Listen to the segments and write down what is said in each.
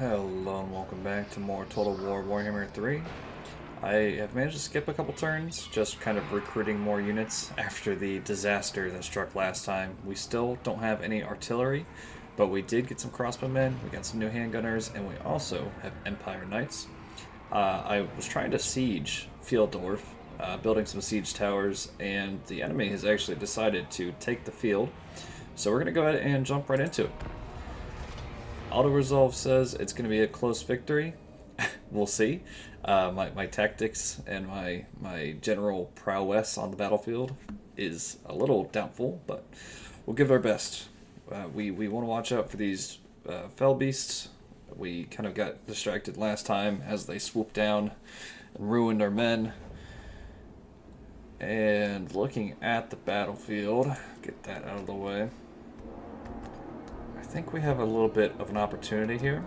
Hello and welcome back to more Total War Warhammer 3. I have managed to skip a couple turns, just kind of recruiting more units after the disaster that struck last time. We still don't have any artillery, but we did get some crossbowmen, we got some new handgunners, and we also have Empire Knights. I was trying to siege Fieldorf, building some siege towers, and the enemy has actually decided to take the field. So we're going to go ahead and jump right into it. Auto-resolve says it's going to be a close victory. We'll see. My tactics and my general prowess on the battlefield is a little doubtful, but we'll give it our best. We want to watch out for these fell beasts. We kind of got distracted last time as they swooped down and ruined our men. And looking at the battlefield, get that out of the way. I think we have a little bit of an opportunity here.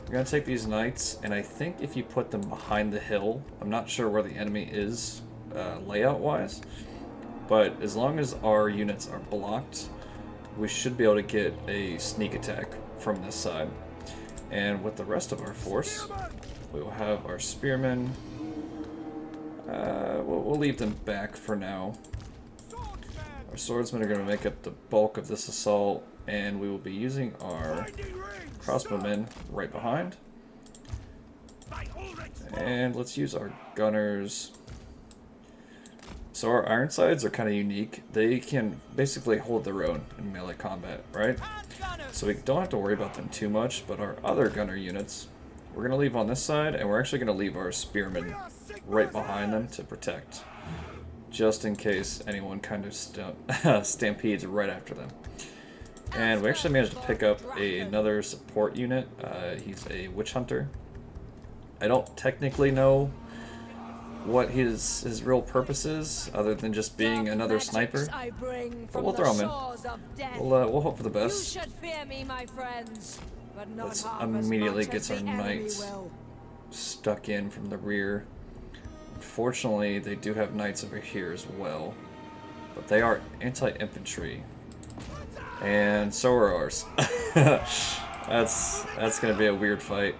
We're going to take these knights, and I think if you put them behind the hill, I'm not sure where the enemy is layout-wise, but as long as our units are blocked, we should be able to get a sneak attack from this side. And with the rest of our force, we will have our spearmen. We'll leave them back for now. Our swordsmen are going to make up the bulk of this assault, and we will be using our crossbowmen right behind. And let's use our gunners. So our Ironsides are kind of unique. They can basically hold their own in melee combat, right? So we don't have to worry about them too much, but our other gunner units, we're going to leave on this side, and we're actually going to leave our spearmen right behind them to protect, just in case anyone kind of stampedes right after them. And we actually managed to pick up another support unit. He's a witch hunter. I don't technically know what his real purpose is, other than just being another sniper. But we'll throw him in. We'll hope for the best. Let's immediately get our knights stuck in from the rear. Unfortunately, they do have knights over here as well, but they are anti-infantry. And so are ours. That's gonna be a weird fight.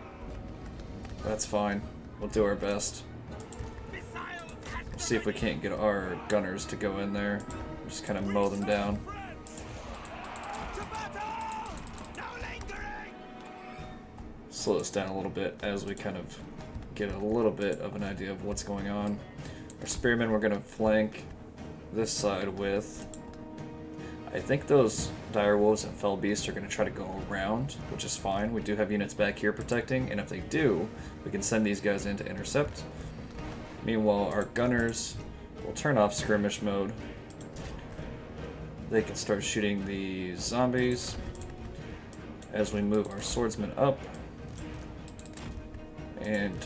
That's fine. We'll do our best. See if we can't get our gunners to go in there. Just kind of mow them down. Slow us down a little bit as we kind of get a little bit of an idea of what's going on. Our spearmen we're gonna flank this side with. I think those direwolves and fell beasts are going to try to go around, which is fine. We do have units back here protecting, and if they do, we can send these guys in to intercept. Meanwhile, our gunners will turn off skirmish mode. They can start shooting the zombies as we move our swordsmen up. And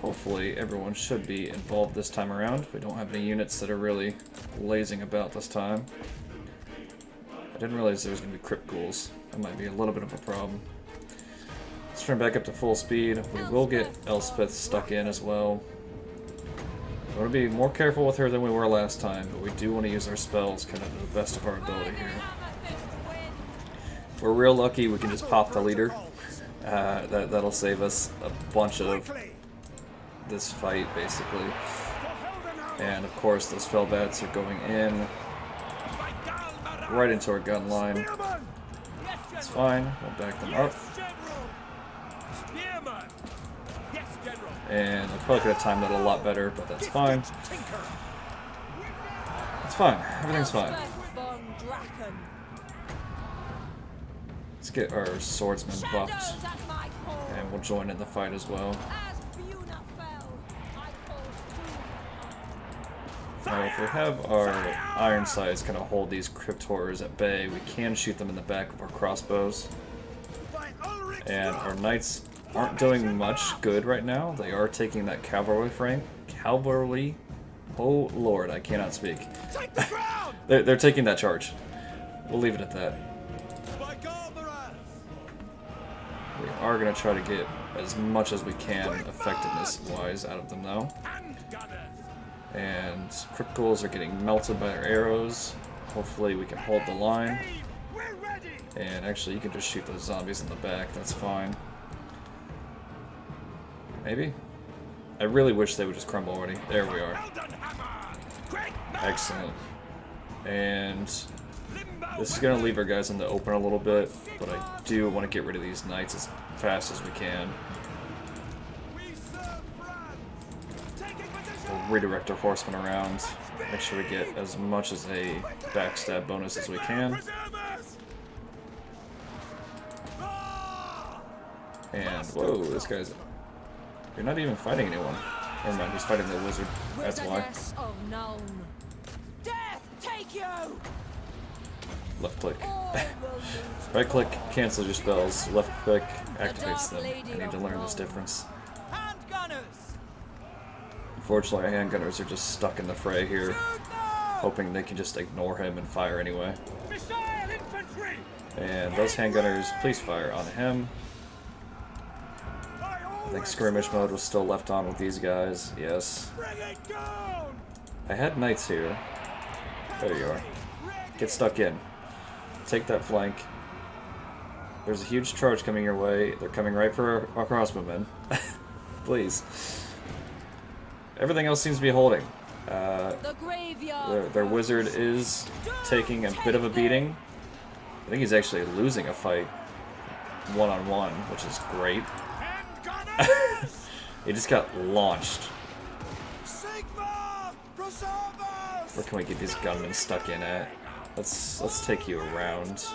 hopefully everyone should be involved this time around. We don't have any units that are really lazing about this time. I didn't realize there was going to be crypt ghouls. That might be a little bit of a problem. Let's turn back up to full speed. We will get Elspeth stuck in as well. We want to be more careful with her than we were last time, but we do want to use our spells kind of to the best of our ability here. If we're real lucky, we can just pop the leader. That'll save us a bunch of this fight, basically. And of course, those fell bats are going in right into our gun line. It's fine. We'll back them up. And I probably could have timed that a lot better, but that's fine. It's fine. Everything's fine. Let's get our swordsmen buffed, and we'll join in the fight as well. Now, if we have our Ironsides kind of hold these crypt horrors at bay, we can shoot them in the back of our crossbows. And our knights aren't doing much good right now. They are taking that cavalry flank. Cavalry? Oh lord, I cannot speak. They're taking that charge. We'll leave it at that. We are going to try to get as much as we can effectiveness-wise out of them, though. And crypt ghouls are getting melted by our arrows. Hopefully we can hold the line. And actually, you can just shoot those zombies in the back. That's fine. Maybe? I really wish they would just crumble already. There we are. Excellent. And this is going to leave our guys in the open a little bit, but I do want to get rid of these knights as fast as we can. We'll redirect our horsemen around, make sure we get as much as a backstab bonus as we can. And, whoa, this guy's... You're not even fighting anyone. Never mind, he's fighting the wizard. That's why. Left click. Right click cancels your spells. Left click activates them. I need to learn this difference. Unfortunately, our handgunners are just stuck in the fray here, hoping they can just ignore him and fire anyway. And those handgunners, please fire on him. I think skirmish mode was still left on with these guys. Yes. I had knights here. There you are. Get stuck in. Take that flank. There's a huge charge coming your way. They're coming right for our crossbowmen. Please. Everything else seems to be holding. Their wizard is taking a bit of a beating. I think he's actually losing a fight one-on-one, which is great. He just got launched. Where can we get these gunmen stuck in at? Let's take you around.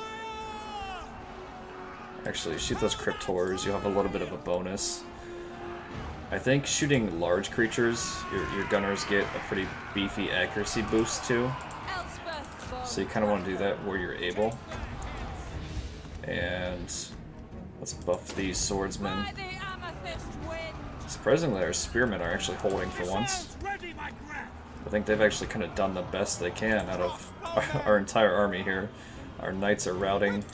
Actually, shoot those cryptors. You have a little bit of a bonus. I think shooting large creatures, your gunners get a pretty beefy accuracy boost too. So you kind of want to do that where you're able. And let's buff these swordsmen. Surprisingly, our spearmen are actually holding for once. I think they've actually kind of done the best they can out of our entire army here. Our knights are routing.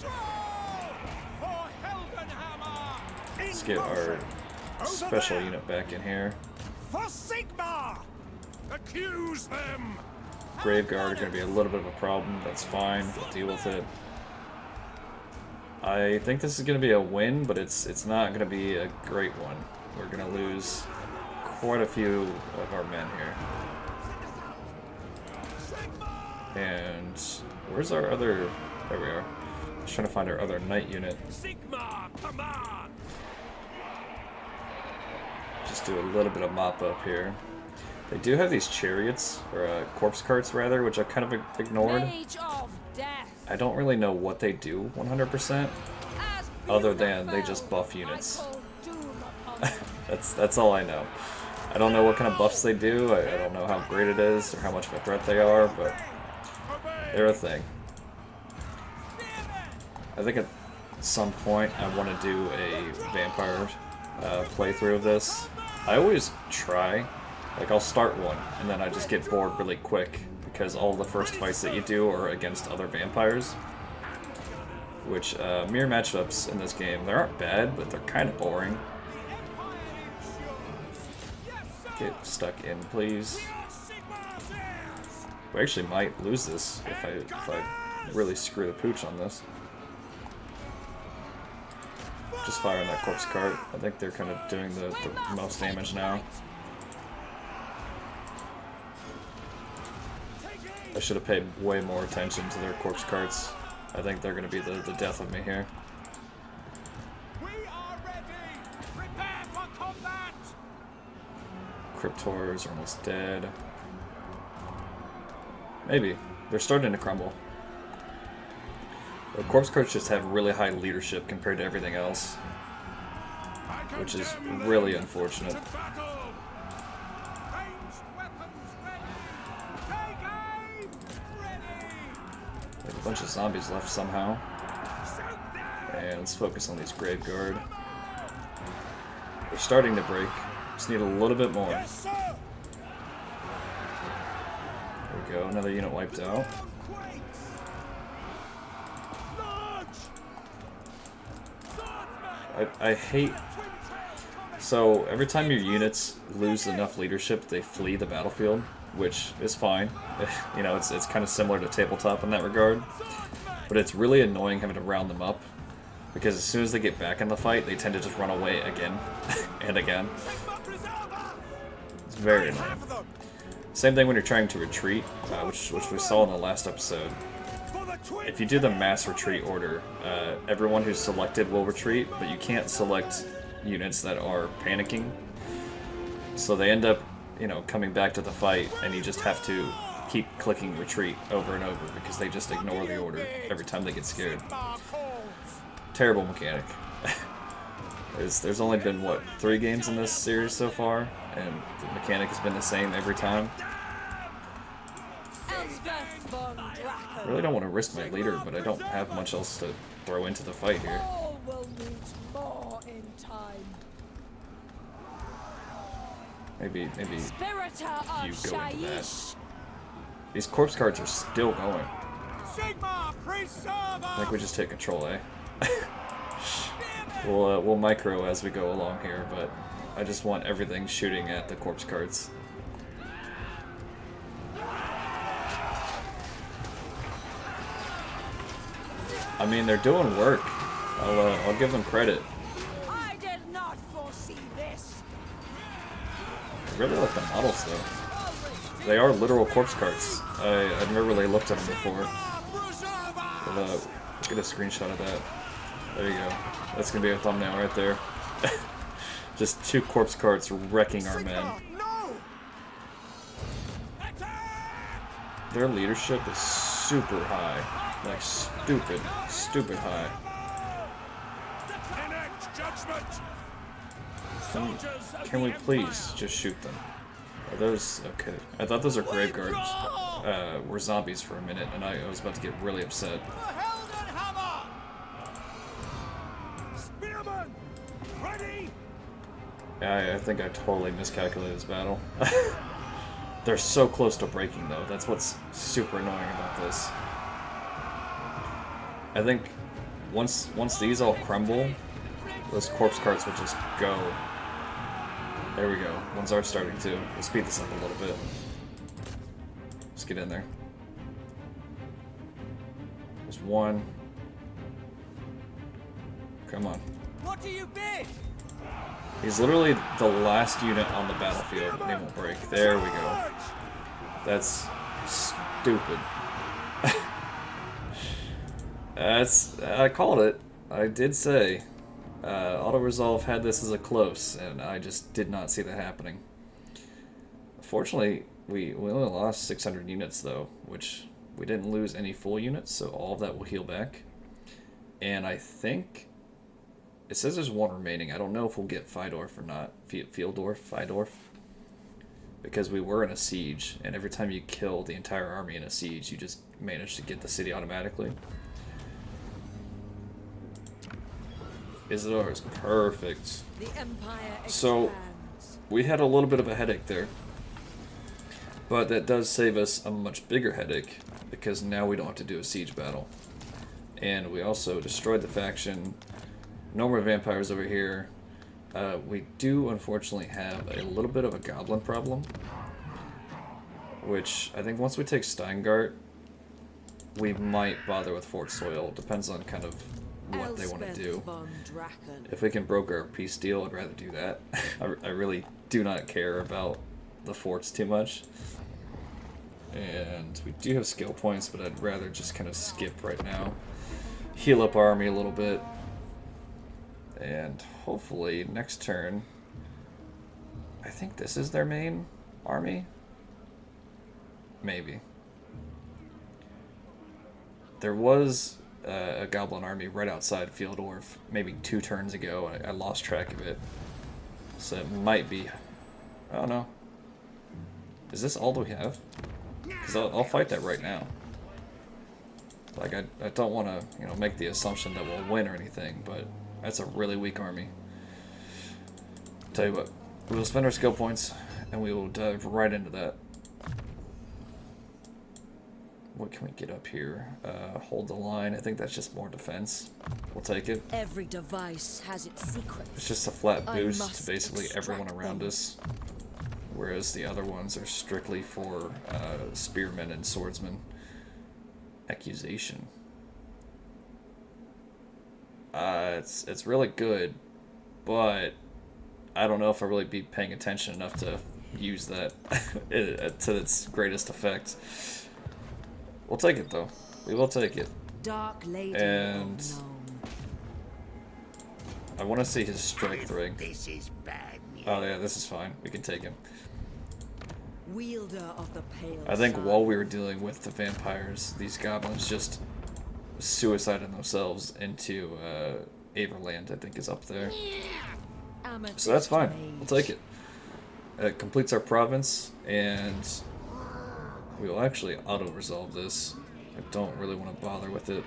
Let's get our special unit back in here. Graveguard are going to be a little bit of a problem. That's fine. We'll deal with it. I think this is going to be a win, but it's not going to be a great one. We're going to lose quite a few of our men here. And where's our other... There we are. Just trying to find our other knight unit. Just do a little bit of mop up here. They do have these chariots, or corpse carts rather, which I've kind of ignored. I don't really know what they do 100%, other than they just buff units. That's all I know. I don't know what kind of buffs they do. I don't know how great it is or how much of a threat they are, but they're a thing. I think at some point I want to do a vampire playthrough of this. I always try. Like, I'll start one, and then I just get bored really quick, because all the first fights that you do are against other vampires. Which, mirror matchups in this game, they aren't bad, but they're kind of boring. Get stuck in, please. We actually might lose this if I really screw the pooch on this. Just fire on that corpse cart. I think they're kind of doing the most damage now. I should have paid way more attention to their corpse carts. I think they're going to be the death of me here. Cryptors are almost dead. Maybe. They're starting to crumble. The corpse carts just have really high leadership compared to everything else, which is really unfortunate. There's a bunch of zombies left somehow. And let's focus on these graveguard. They're starting to break. Just need a little bit more. There we go, another unit wiped out. I hate... So, every time your units lose enough leadership, they flee the battlefield, which is fine. You know, it's kind of similar to tabletop in that regard. But it's really annoying having to round them up. Because as soon as they get back in the fight, they tend to just run away again and again. It's very annoying. Same thing when you're trying to retreat, which we saw in the last episode. If you do the mass retreat order, everyone who's selected will retreat, but you can't select units that are panicking. So they end up, you know, coming back to the fight, and you just have to keep clicking retreat over and over because they just ignore the order every time they get scared. Terrible mechanic. There's only been, what, 3 games in this series so far, and the mechanic has been the same every time. I really don't want to risk my leader, but I don't have much else to throw into the fight here. Maybe you go into that. These corpse cards are still going. I think we just take control, eh? We'll micro as we go along here, but I just want everything shooting at the corpse cards. I mean, they're doing work. I'll give them credit. I did not foresee this. I really like the models, though. They are literal corpse cards. I've never really looked at them before. But, let's get a screenshot of that. There you go. That's gonna be a thumbnail right there. Just 2 corpse cards wrecking our men. Their leadership is super high. Like, stupid high. Can we please just shoot them? Are those... okay. I thought those are grave guards. Were zombies for a minute, and I was about to get really upset. Spearmen, ready? I think I totally miscalculated this battle. They're so close to breaking, though. That's what's super annoying about this. I think once these all crumble, those corpse carts will just go. There we go. Ones are starting to. We'll speed this up a little bit. Let's get in there. There's one. Come on. What do you bid? He's literally the last unit on the battlefield, and he won't break. There we go. That's stupid. I called it. I did say. Auto-resolve had this as a close, and I just did not see that happening. Fortunately, we only lost 600 units, though, which we didn't lose any full units, so all of that will heal back. And I think... it says there's 1 remaining. I don't know if we'll get Fydorf or not. Fydorf. Because we were in a siege, and every time you kill the entire army in a siege, you just manage to get the city automatically. Isidore is perfect. The Empire expands. So, we had a little bit of a headache there. But that does save us a much bigger headache, because now we don't have to do a siege battle. And we also destroyed the faction. No more vampires over here. We do, unfortunately, have a little bit of a goblin problem. Which, I think once we take Steingart, we might bother with Fort Soil. Depends on kind of what they want to do. If we can broker a peace deal, I'd rather do that. I really do not care about the forts too much. And we do have skill points, but I'd rather just kind of skip right now. Heal up our army a little bit. And hopefully next turn, I think this is their main army? Maybe. There was a goblin army right outside Fieldorf maybe 2 turns ago. I lost track of it. So it might be... I don't know. Is this all we have? Because I'll fight that right now. Like, I don't want to, make the assumption that we'll win or anything, but that's a really weak army. Tell you what, we will spend our skill points, and we will dive right into that. What can we get up here? Hold the line. I think that's just more defense. We'll take it. Every device has its secrets. It's just a flat boost to basically everyone around us. Whereas the other ones are strictly for spearmen and swordsmen. Accusation. It's really good, but I don't know if I'll really be paying attention enough to use that to its greatest effect. We'll take it though. We will take it. Dark Lady And of Nome. I want to see his strength ring. This is bad news. Oh yeah, this is fine. We can take him. Wielder of the Pale I think Sun. while we were dealing with the vampires, these goblins just suicided themselves into Averland, I think is up there. Amethyst So that's fine. Mage. We'll take it. It completes our province, and we will actually auto-resolve this. I don't really want to bother with it.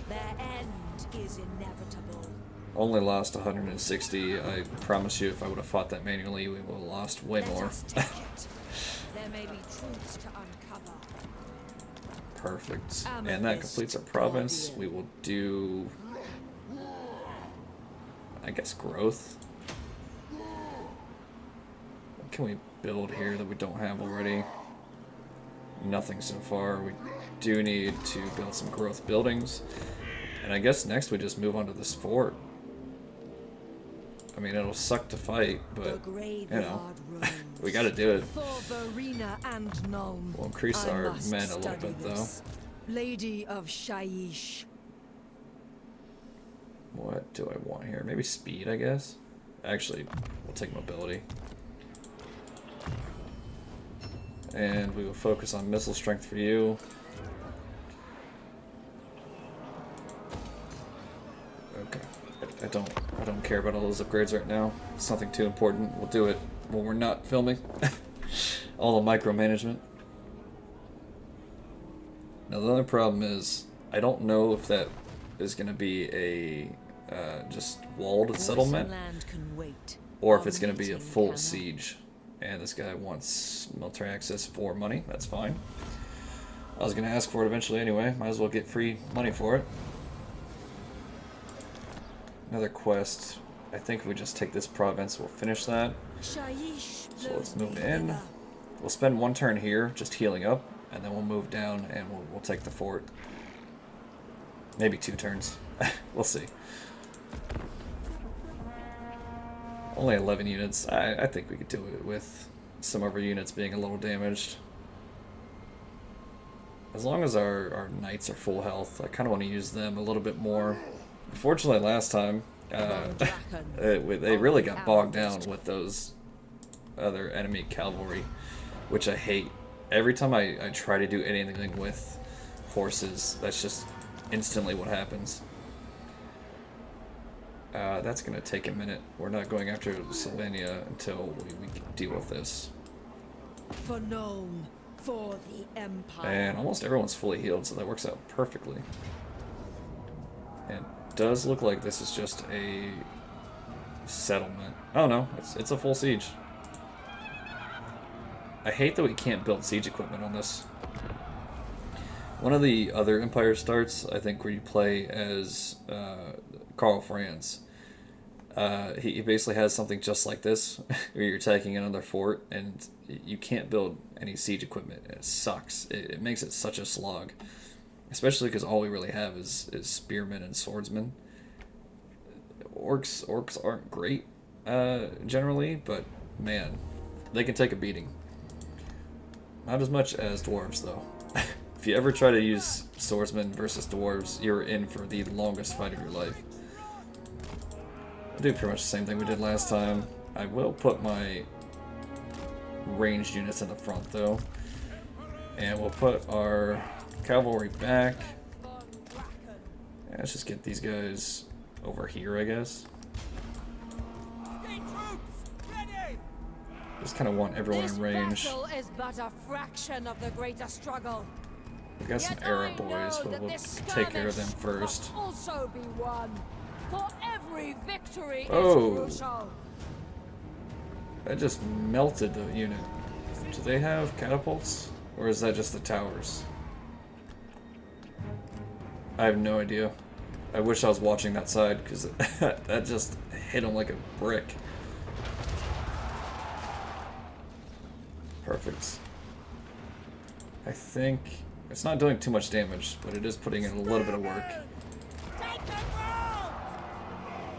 Their end is inevitable. Only lost 160. I promise you, if I would have fought that manually, we would have lost way Let more. us take it. There may be truths to uncover. Perfect. And that completes our province. We will do, I guess, growth. What can we build here that we don't have already? Nothing so far. We do need to build some growth buildings. And I guess next we just move on to this fort. I mean, it'll suck to fight, but, you know, we gotta do it. For Verena and Nome, We'll increase I our must men a little study bit, though. this. Lady of Shaiish. What do I want here? Maybe speed, I guess? Actually, we'll take mobility. And we will focus on missile strength for you. Okay. I don't care about all those upgrades right now. It's nothing too important. We'll do it when we're not filming. All the micromanagement. Now the other problem is, I don't know if that is going to be a just walled settlement, Land can wait. or if Our it's going to be a meeting full cannot. siege. And this guy wants military access for money. That's fine. I was going to ask for it eventually anyway. Might as well get free money for it. Another quest. I think if we just take this province, we'll finish that. Shaiish So let's blows move me in. hither. We'll spend one turn here, just healing up, and then we'll move down and we'll take the fort. Maybe 2 turns. We'll see. Only 11 units. I think we could do it with some of our units being a little damaged. As long as our knights are full health, I kind of want to use them a little bit more. Unfortunately, last time, they really got bogged down with those other enemy cavalry, which I hate. Every time I try to do anything with horses, that's just instantly what happens. That's going to take a minute. We're not going after Sylvania until we can deal with this. For Nome, for the Empire. And almost everyone's fully healed, so that works out perfectly. And it does look like this is just a settlement. Oh no, it's a full siege. I hate that we can't build siege equipment on this. One of the other Empire starts, I think, where you play as Karl Franz. He basically has something just like this, where you're attacking another fort, and you can't build any siege equipment. It sucks. It makes it such a slog. Especially because all we really have is spearmen and swordsmen. Orcs aren't great, generally, but man, they can take a beating. Not as much as dwarves, though. If you ever try to use swordsmen versus dwarves, you're in for the longest fight of your life. We'll do pretty much the same thing we did last time. I will put my ranged units in the front, though. And we'll put our cavalry back. Yeah, let's just get these guys over here, I guess. Just kind of want everyone in range. This battle is but a fraction of the greater struggle. We got some Yet Arab I boys, know but that we'll this take care of them skirmish first. must also be won. For every victory Oh. is crucial. That just melted the unit. Do they have catapults? Or is that just the towers? I have no idea. I wish I was watching that side, because that just hit him like a brick. Perfect. I think it's not doing too much damage, but it is putting in a little bit of work. Take the ground!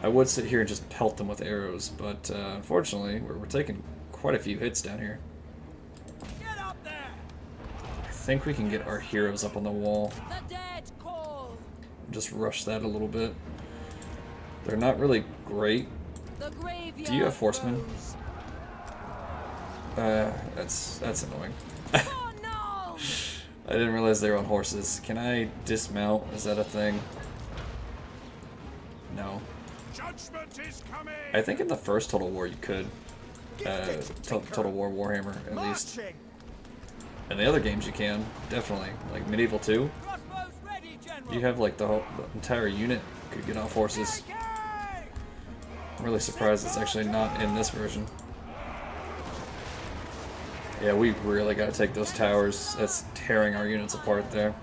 I would sit here and just pelt them with arrows, but unfortunately, we're taking quite a few hits down here. Get up there! I think we can get our heroes up on the wall. The dead call! Just rush that a little bit. They're not really great. The graveyard Do you have horsemen? grows. That's annoying. Oh no! I didn't realize they were on horses. Can I dismount? Is that a thing? No. Judgment is coming. I think in the first Total War you could. Total War Warhammer, at least. In the other games you can, definitely. Like Medieval 2, Crossbows ready, General. you have like the entire unit could get off horses. I'm really surprised it's actually not in this version. Yeah, we really gotta take those towers. That's tearing our units apart there.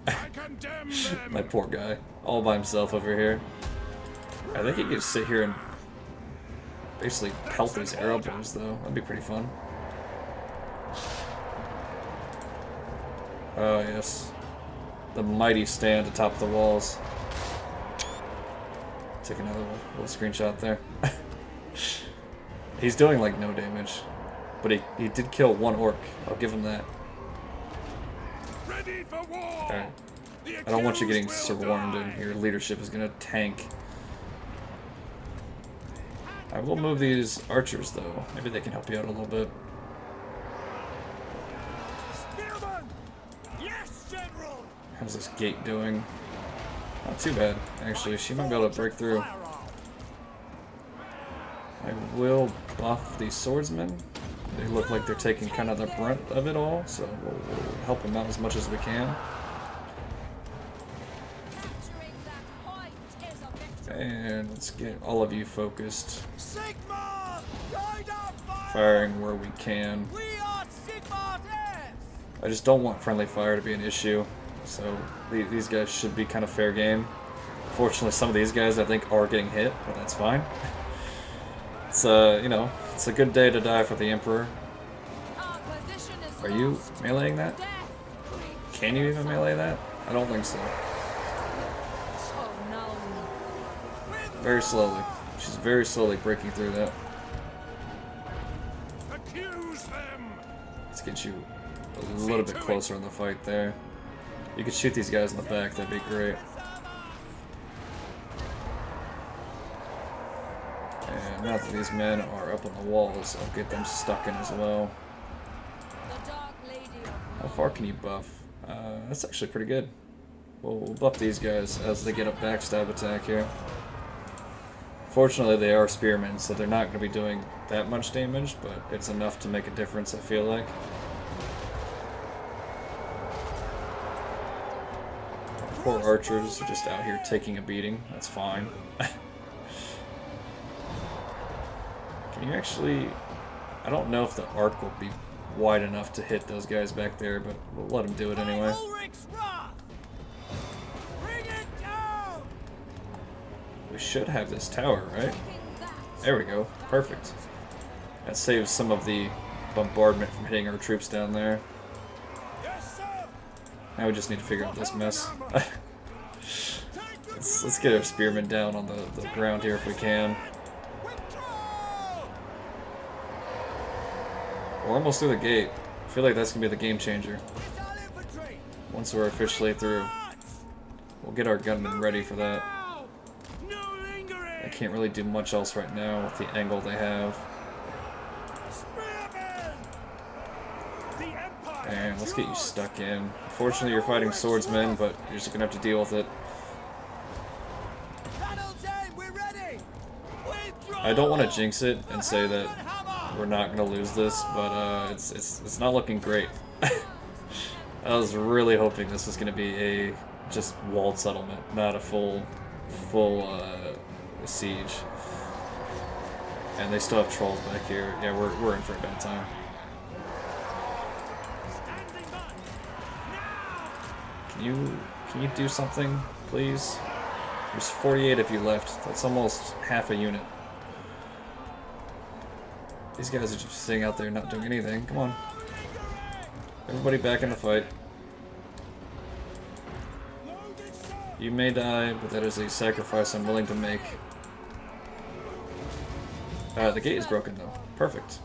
I condemn them. My poor guy, all by himself over here. I think he could sit here and basically pelt these arrow bows, though. That'd be pretty fun. Oh, yes. The mighty stand atop the walls. Take another little screenshot there. He's doing, like, no damage. But he did kill one orc. I'll give him that. Ready for war. Alright. The I don't want you getting accused will surwarmed die. and your leadership is gonna tank. I will move these archers, though. Maybe they can help you out a little bit. Spearmen. Yes, General. How's this gate doing? Not too bad, actually. She might be able to break through. I will buff these swordsmen. They look like they're taking kind of the brunt of it all, so we'll help them out as much as we can. Capturing that point is a victory. And let's get all of you focused, Sigma! Guide our fire! firing where we can. We are Sigma's heirs! I just don't want friendly fire to be an issue, so these guys should be kind of fair game. Fortunately, some of these guys I think are getting hit, but that's fine. It's you know, it's a good day to die for the Emperor. Our position is Are you lost. meleeing that? Death! Can you even melee that? I don't think so. Oh no. Very slowly. She's very slowly breaking through that. Accuse them. Let's get you a little bit closer in the fight there. You could shoot these guys in the back, that'd be great. And now that these men are up on the walls, I'll get them stuck in as well. The Dark Lady of How far can you buff? That's actually pretty good. We'll buff these guys as they get a backstab attack here. Fortunately, they are spearmen, so they're not going to be doing that much damage, but it's enough to make a difference, I feel like. Poor archers are just out here taking a beating. That's fine. Can you actually... I don't know if the arc will be wide enough to hit those guys back there, but we'll let them do it anyway. Ulrich's wrath! Bring it down! We should have this tower, right? Taking that. There we go. Perfect. That saves some of the bombardment from hitting our troops down there. Yes, sir. Now we just need to figure out this mess. let's get our spearmen down on the ground here if we can. We're almost through the gate. I feel like that's going to be the game changer. Once we're officially through, we'll get our gunmen ready for that. No lingering. I can't really do much else right now with the angle they have. Spearmen. The Empire. And let's get you stuck in. Fortunately, you're fighting swordsmen, but you're just going to have to deal with it. I don't want to jinx it and say that we're not going to lose this, but it's not looking great. I was really hoping this was going to be a just walled settlement, not a full siege. And they still have trolls back here. Yeah, we're in for a bad time. Can you do something, please? There's 48 of you left. That's almost half a unit. These guys are just sitting out there not doing anything. Come on. Everybody back in the fight. You may die, but that is a sacrifice I'm willing to make. The gate is broken though. Perfect.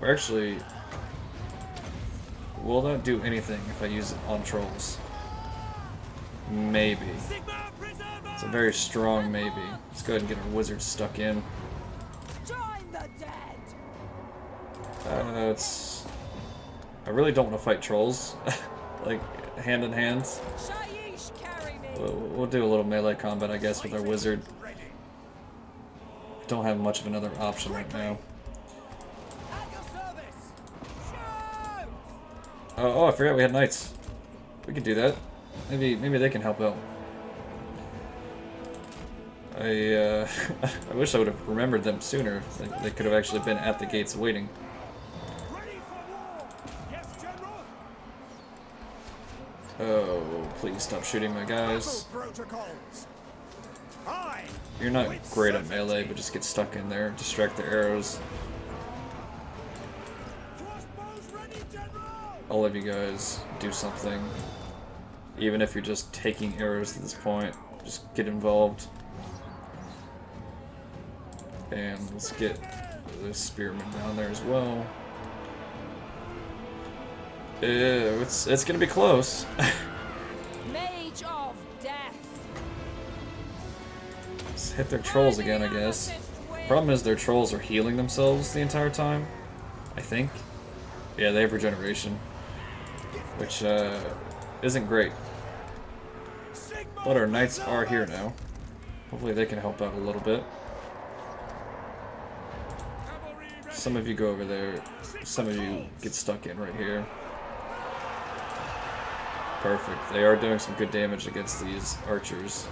We're actually... Will that do anything if I use it on trolls? Maybe. It's a very strong maybe. Let's go ahead and get our wizard stuck in. Join the dead. It's... I really don't want to fight trolls. Like, hand in hand. Shaiish, carry me. We'll do a little melee combat, I guess, with our wizard. Don't have much of another option right now. At your service. Shoot! Oh, I forgot we had knights. We could do that. Maybe they can help out. I wish I would have remembered them sooner. They could have actually been at the gates waiting. Ready for war. Yes, General. Oh, please stop shooting my guys. Protocols. Aye. You're not great at melee, but just get stuck in there, distract their arrows. Crossbows ready, General. All of you guys do something. Even if you're just taking arrows at this point, just get involved. And let's get the spearmen down there as well. Ew, it's gonna be close. Mage of death. Let's hit their trolls again, I guess. Problem is their trolls are healing themselves the entire time, I think. Yeah, they have regeneration, which isn't great. But our knights are here now. Hopefully they can help out a little bit. Some of you go over there. Some of you get stuck in right here. Perfect. They are doing some good damage against these archers.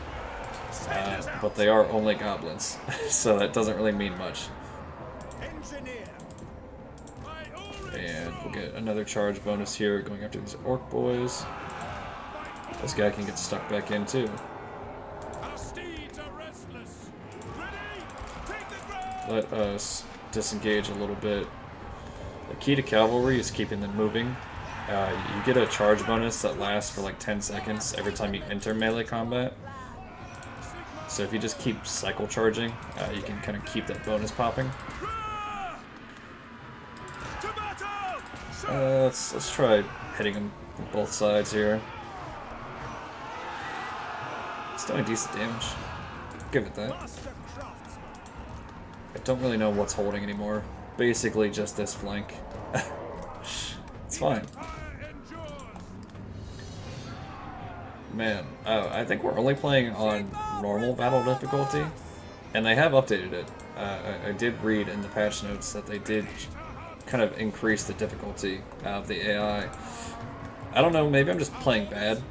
But they are only goblins, so that doesn't really mean much. And we'll get another charge bonus here going after these orc boys. This guy can get stuck back in too. Let us disengage a little bit. The key to cavalry is keeping them moving. You get a charge bonus that lasts for like 10 seconds every time you enter melee combat. So if you just keep cycle charging, you can kind of keep that bonus popping. Let's try hitting them from both sides here. It's doing decent damage. Give it that. I don't really know what's holding anymore. Basically just this flank. It's fine. Man, I think we're only playing on normal battle difficulty, and they have updated it. I did read in the patch notes that they did kind of increase the difficulty of the AI. I don't know, maybe I'm just playing bad.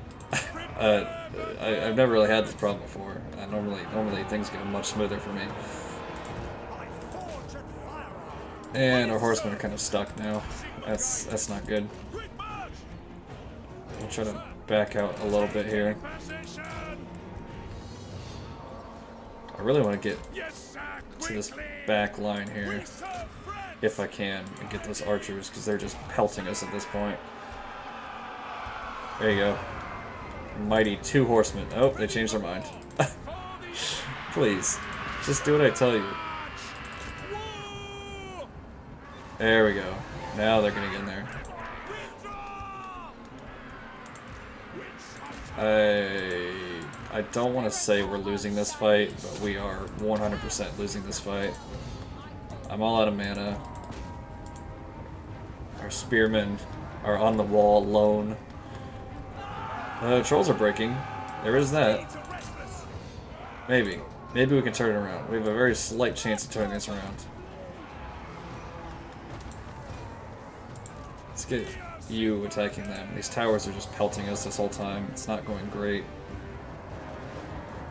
I've never really had this problem before. Normally things go much smoother for me. And our horsemen are kind of stuck now. That's not good. I'll try to back out a little bit here. I really want to get to this back line here, if I can, and get those archers, because they're just pelting us at this point. There you go. Mighty 2 horsemen. Oh, they changed their mind. Please, just do what I tell you. There we go. Now they're gonna get in there. I don't want to say we're losing this fight, but we are 100% losing this fight. I'm all out of mana. Our spearmen are on the wall alone. Trolls are breaking. There is that. Maybe. Maybe we can turn it around. We have a very slight chance of turning this around. Let's get you attacking them. These towers are just pelting us this whole time. It's not going great.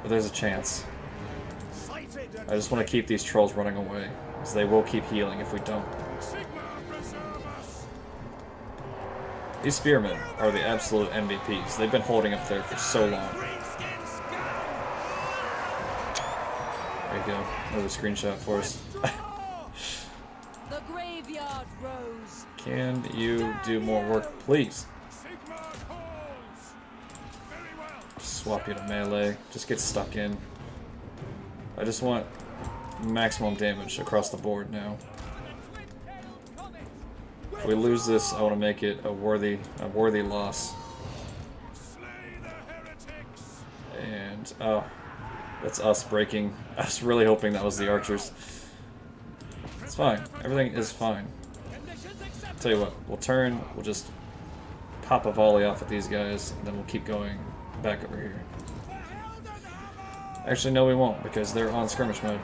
But there's a chance. I just want to keep these trolls running away, because they will keep healing if we don't. These spearmen are the absolute MVPs. They've been holding up there for so long. There you go. Another screenshot for us. The graveyard rose. Can you do more work, please? swap you to melee. Just get stuck in. I just want maximum damage across the board now. If we lose this, I want to make it a worthy loss. And that's us breaking. I was really hoping that was the archers. It's fine. Everything is fine. Tell you what, we'll turn. We'll just pop a volley off at these guys, and then we'll keep going back over here. Actually, no, we won't, because they're on skirmish mode.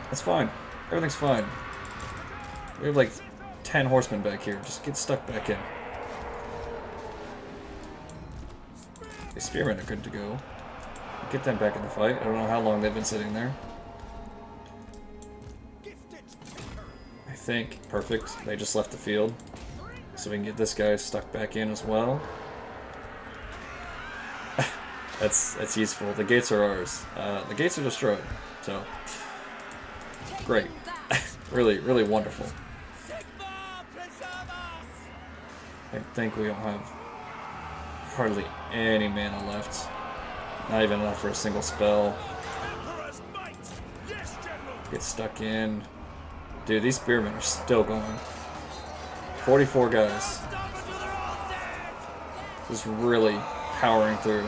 That's fine. Everything's fine. We have like 10 horsemen back here. Just get stuck back in. The spearmen are good to go. Get them back in the fight. I don't know how long they've been sitting there. I think. Perfect. They just left the field. So we can get this guy stuck back in as well. That's useful. The gates are ours. The gates are destroyed. So, great. Really, really wonderful. I think we don't have hardly any mana left. Not even enough for a single spell. Get stuck in. Dude, these spearmen are still going. 44 guys. Just really powering through.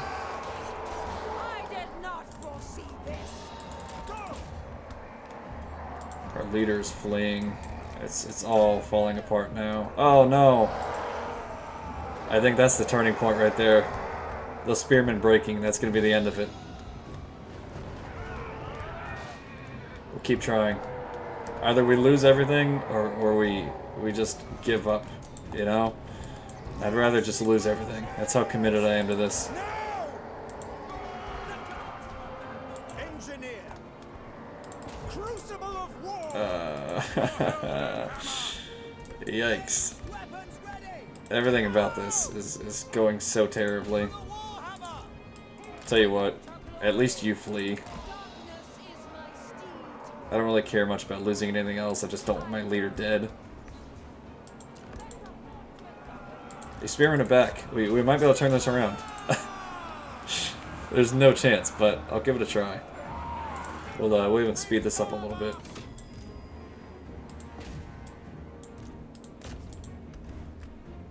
Our leader's fleeing. It's all falling apart now. Oh no! I think that's the turning point right there. The spearmen breaking, that's going to be the end of it. We'll keep trying. Either we lose everything, or we just give up, you know? I'd rather just lose everything. That's how committed I am to this. Engineer. Crucible of war. Yikes. Everything about this is going so terribly. Tell you what, at least you flee. I don't really care much about losing anything else, I just don't want my leader dead. The spearmen are back. We might be able to turn this around. There's no chance, but I'll give it a try. We'll even speed this up a little bit.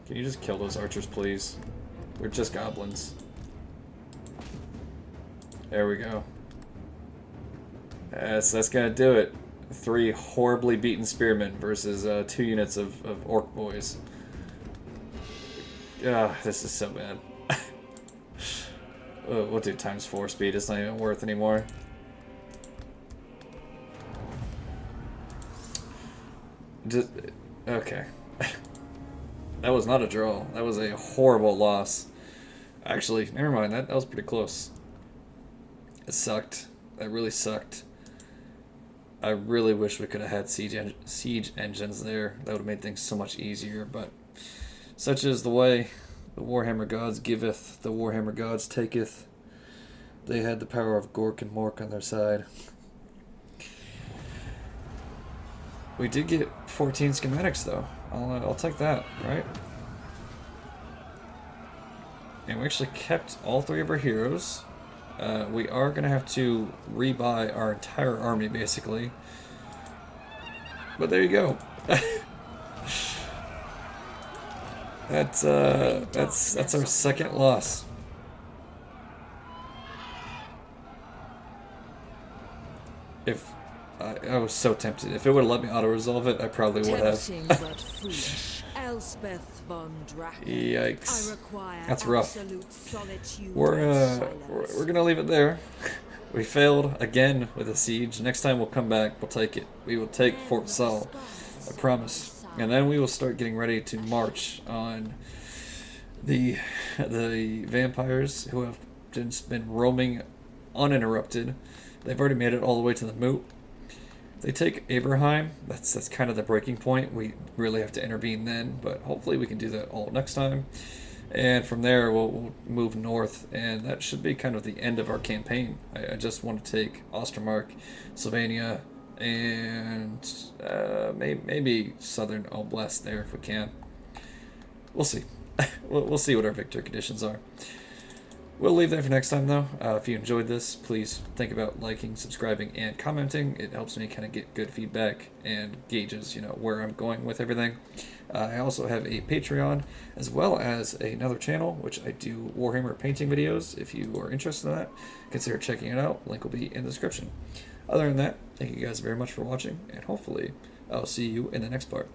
Can you just kill those archers, please? We're just goblins. There we go. That's gonna do it. 3 horribly beaten spearmen versus 2 units of orc boys. This is so bad. We'll do ×4 speed. It's not even worth anymore. Okay. That was not a draw. That was a horrible loss. Actually, never mind. That was pretty close. It sucked. That really sucked. I really wish we could have had siege engines there. That would have made things so much easier, but such is the way the Warhammer gods giveth, the Warhammer gods taketh. They had the power of Gork and Mork on their side. We did get 14 schematics though. I'll take that, right? And we actually kept all 3 of our heroes. We are going to have to rebuy our entire army, basically. But there you go. That's our second loss. If I was so tempted. If it would have let me auto-resolve it, I probably would have. Yikes. That's rough. We're gonna leave it there. We failed again with a siege. Next time we'll come back, we'll take it. We will take Fort Saul. I promise. And then we will start getting ready to march on the vampires who have just been roaming uninterrupted. They've already made it all the way to the moot. They take Abraham. That's kind of the breaking point. We really have to intervene then, but hopefully we can do that all next time. And from there, we'll move north, and that should be kind of the end of our campaign. I just want to take Ostermark, Sylvania, and maybe Southern Oblast there if we can. We'll see. We'll see what our victory conditions are. We'll leave that for next time, though. If you enjoyed this, please think about liking, subscribing, and commenting. It helps me kind of get good feedback and gauges, where I'm going with everything. I also have a Patreon, as well as another channel, which I do Warhammer painting videos. If you are interested in that, consider checking it out. Link will be in the description. Other than that, thank you guys very much for watching, and hopefully I'll see you in the next part.